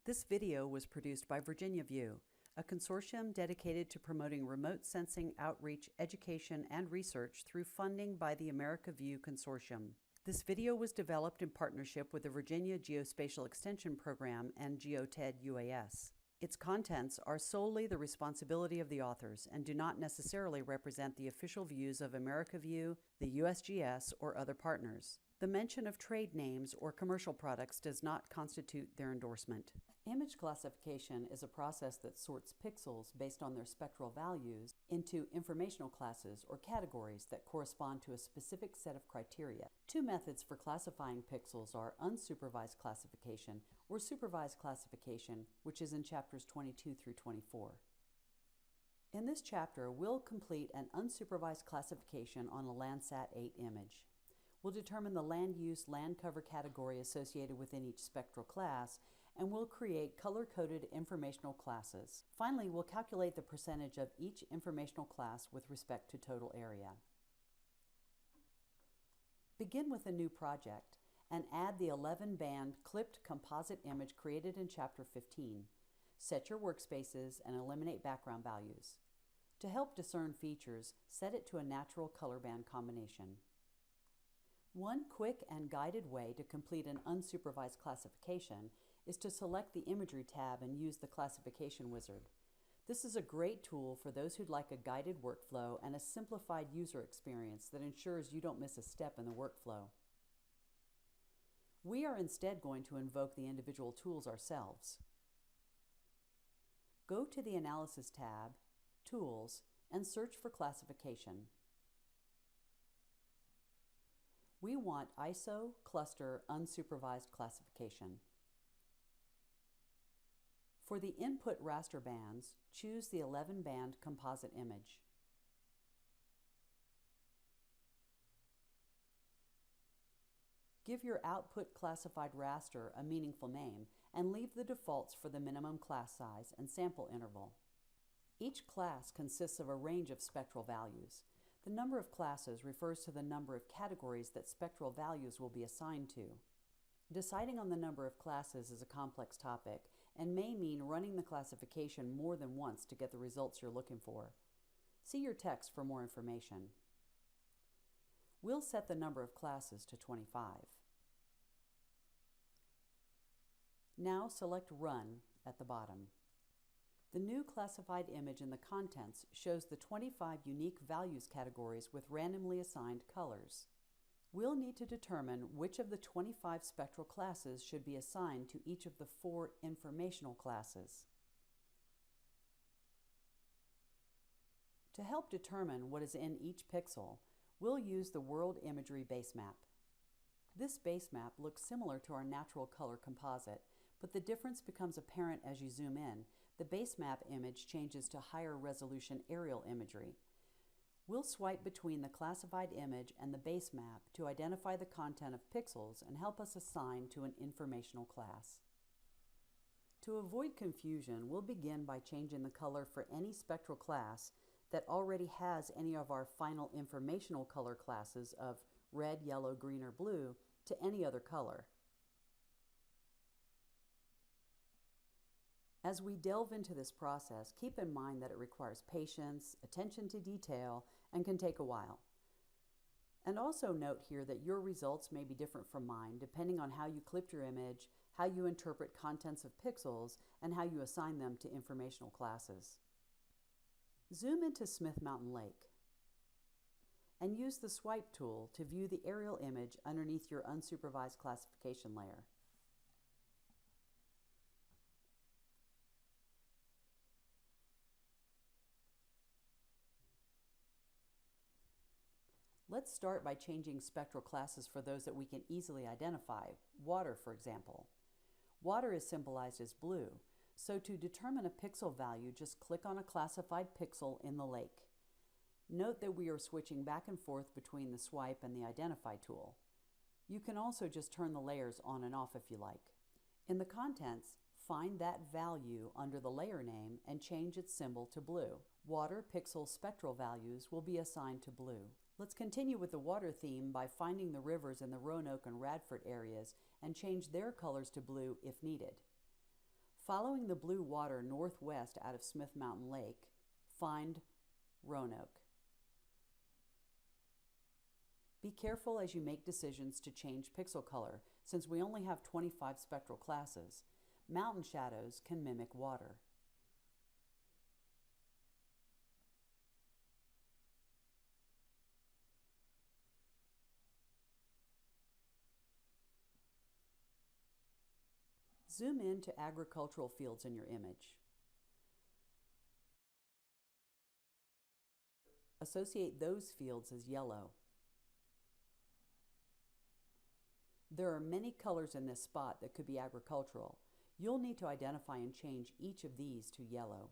This video was produced by Virginia View, a consortium dedicated to promoting remote sensing outreach, education, and research through funding by the America View Consortium. This video was developed in partnership with the Virginia Geospatial Extension Program and GeoTED UAS. Its contents are solely the responsibility of the authors and do not necessarily represent the official views of America View, the USGS, or other partners. The mention of trade names or commercial products does not constitute their endorsement. Image classification is a process that sorts pixels based on their spectral values into informational classes or categories that correspond to a specific set of criteria. Two methods for classifying pixels are unsupervised classification or supervised classification, which is in chapters 22 through 24. In this chapter, we'll complete an unsupervised classification on a Landsat 8 image. We'll determine the land use land cover category associated within each spectral class, and we'll create color-coded informational classes. Finally, we'll calculate the percentage of each informational class with respect to total area. Begin with a new project and add the 11-band clipped composite image created in Chapter 15. Set your workspaces and eliminate background values. To help discern features, set it to a natural color band combination. One quick and guided way to complete an unsupervised classification is to select the Imagery tab and use the Classification Wizard. This is a great tool for those who'd like a guided workflow and a simplified user experience that ensures you don't miss a step in the workflow. We are instead going to invoke the individual tools ourselves. Go to the Analysis tab, Tools, and search for Classification. We want ISO Cluster Unsupervised Classification. For the input raster bands, choose the 11-band composite image. Give your output classified raster a meaningful name and leave the defaults for the minimum class size and sample interval. Each class consists of a range of spectral values. The number of classes refers to the number of categories that spectral values will be assigned to. Deciding on the number of classes is a complex topic and may mean running the classification more than once to get the results you're looking for. See your text for more information. We'll set the number of classes to 25. Now select Run at the bottom. The new classified image in the contents shows the 25 unique values categories with randomly assigned colors. We'll need to determine which of the 25 spectral classes should be assigned to each of the 4 informational classes. To help determine what is in each pixel, we'll use the World Imagery Base Map. This base map looks similar to our natural color composite, but the difference becomes apparent as you zoom in. The base map image changes to higher resolution aerial imagery. We'll swipe between the classified image and the base map to identify the content of pixels and help us assign to an informational class. To avoid confusion, we'll begin by changing the color for any spectral class that already has any of our final informational color classes of red, yellow, green, or blue to any other color. As we delve into this process, keep in mind that it requires patience, attention to detail, and can take a while. And also note here that your results may be different from mine depending on how you clipped your image, how you interpret contents of pixels, and how you assign them to informational classes. Zoom into Smith Mountain Lake and use the swipe tool to view the aerial image underneath your unsupervised classification layer. Let's start by changing spectral classes for those that we can easily identify. Water, for example. Water is symbolized as blue, so to determine a pixel value, just click on a classified pixel in the lake. Note that we are switching back and forth between the swipe and the identify tool. You can also just turn the layers on and off if you like. In the contents, find that value under the layer name and change its symbol to blue. Water pixel spectral values will be assigned to blue. Let's continue with the water theme by finding the rivers in the Roanoke and Radford areas and change their colors to blue if needed. Following the blue water northwest out of Smith Mountain Lake, find Roanoke. Be careful as you make decisions to change pixel color, since we only have 25 spectral classes. Mountain shadows can mimic water. Zoom in to agricultural fields in your image. Associate those fields as yellow. There are many colors in this spot that could be agricultural. You'll need to identify and change each of these to yellow.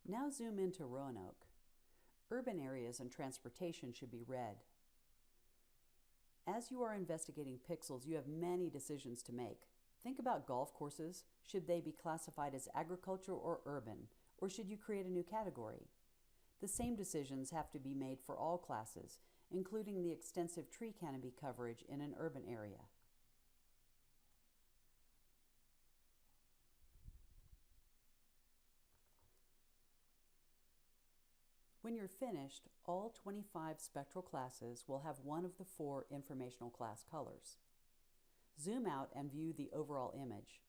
Now zoom into Roanoke. Urban areas and transportation should be red. As you are investigating pixels, you have many decisions to make. Think about golf courses. Should they be classified as agriculture or urban, or should you create a new category? The same decisions have to be made for all classes, including the extensive tree canopy coverage in an urban area. When you're finished, all 25 spectral classes will have one of the 4 informational class colors. Zoom out and view the overall image.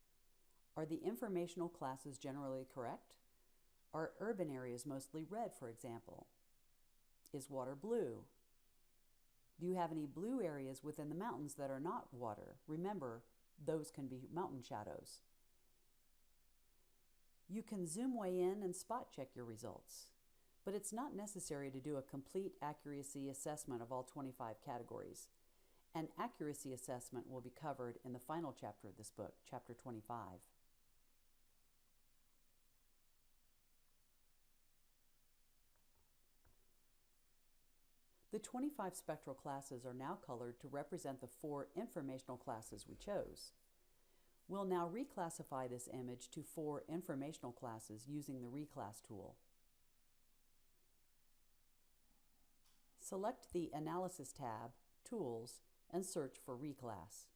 Are the informational classes generally correct? Are urban areas mostly red, for example? Is water blue? Do you have any blue areas within the mountains that are not water? Remember, those can be mountain shadows. You can zoom way in and spot check your results, but it's not necessary to do a complete accuracy assessment of all 25 categories. An accuracy assessment will be covered in the final chapter of this book, chapter 25. The 25 spectral classes are now colored to represent the 4 informational classes we chose. We'll now reclassify this image to 4 informational classes using the Reclass tool. Select the Analysis tab, Tools, and search for Reclass.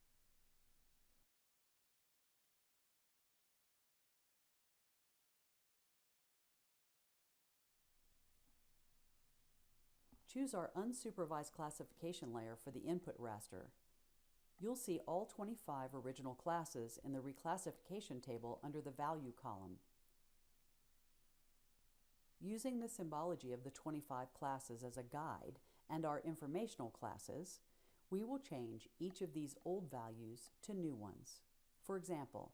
Choose our unsupervised classification layer for the input raster. You'll see all 25 original classes in the reclassification table under the Value column. Using the symbology of the 25 classes as a guide and our informational classes, we will change each of these old values to new ones. For example,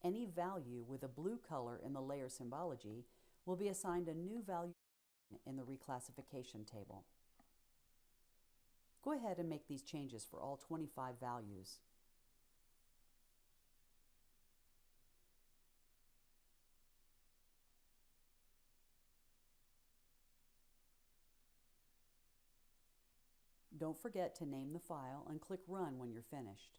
any value with a blue color in the layer symbology will be assigned a new value in the reclassification table. Go ahead and make these changes for all 25 values. Don't forget to name the file and click Run when you're finished.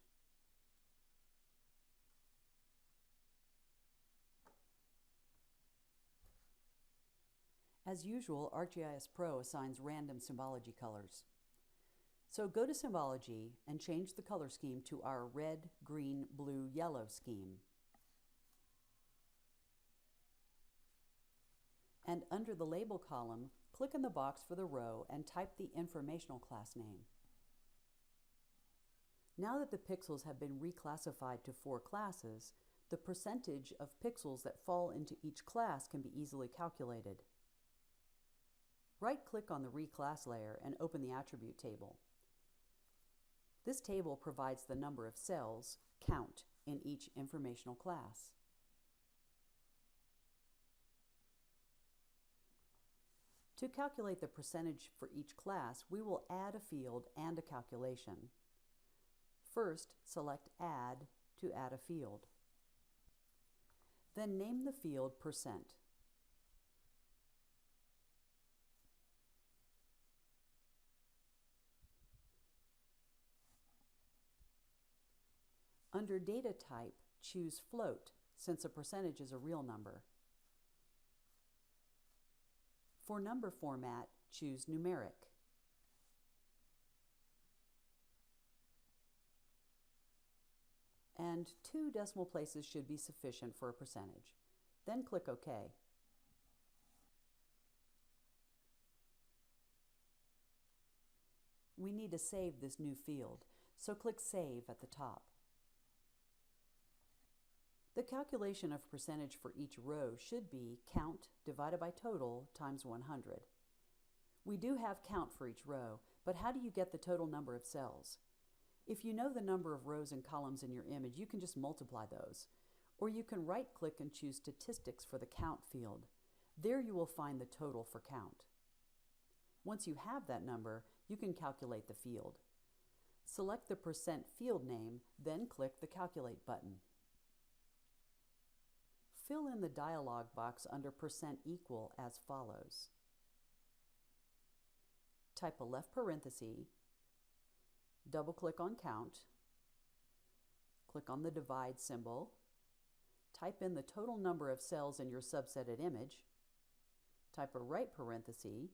As usual, ArcGIS Pro assigns random symbology colors. So go to Symbology and change the color scheme to our red, green, blue, yellow scheme. And under the Label column, click in the box for the row and type the informational class name. Now that the pixels have been reclassified to 4 classes, the percentage of pixels that fall into each class can be easily calculated. Right-click on the Reclass layer and open the attribute table. This table provides the number of cells, count, in each informational class. To calculate the percentage for each class, we will add a field and a calculation. First, select Add to add a field. Then name the field %. Under Data Type, choose Float, since a percentage is a real number. For number format, choose Numeric. And 2 decimal places should be sufficient for a percentage. Then click OK. We need to save this new field, so click Save at the top. The calculation of percentage for each row should be count divided by total times 100. We do have count for each row, but how do you get the total number of cells? If you know the number of rows and columns in your image, you can just multiply those. Or you can right-click and choose Statistics for the Count field. There you will find the total for count. Once you have that number, you can calculate the field. Select the % field name, then click the Calculate button. Fill in the dialog box under %equal as follows. Type a left parenthesis, double-click on Count, click on the divide symbol, type in the total number of cells in your subsetted image, type a right parenthesis,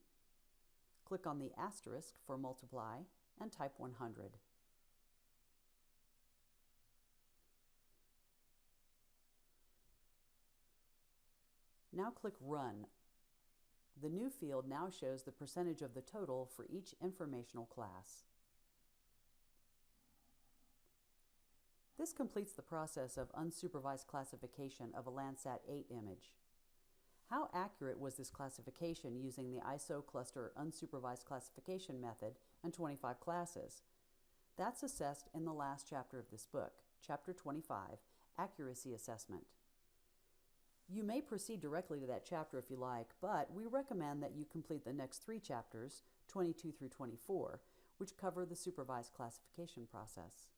click on the asterisk for multiply, and type 100. Now click Run. The new field now shows the percentage of the total for each informational class. This completes the process of unsupervised classification of a Landsat 8 image. How accurate was this classification using the ISO cluster unsupervised classification method and 25 classes? That's assessed in the last chapter of this book, Chapter 25, Accuracy Assessment. You may proceed directly to that chapter if you like, but we recommend that you complete the next 3 chapters, 22 through 24, which cover the supervised classification process.